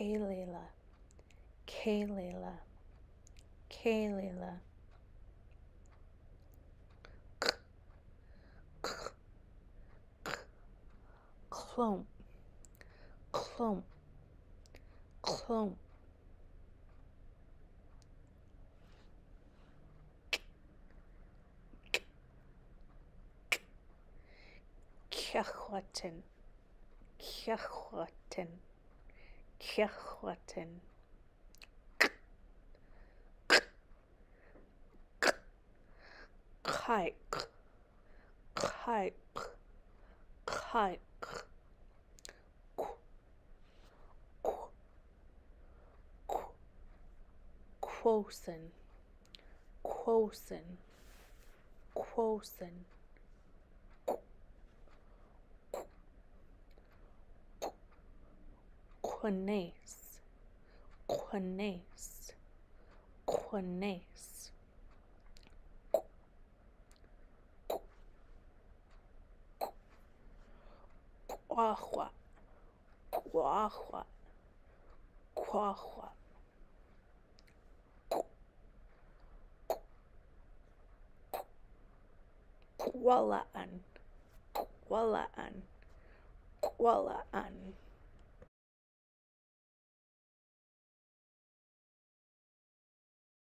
Kalila, Kalila, Kalila. Clump, clump, clump. Kjachwaten, kjachwaten, kjachwaten. Kike, kike, kike. Quosen, quosen, quosen. Quanace, quanace, quanace. Quahua, quahua, quahua. Qualaan, qualaan, qualaan.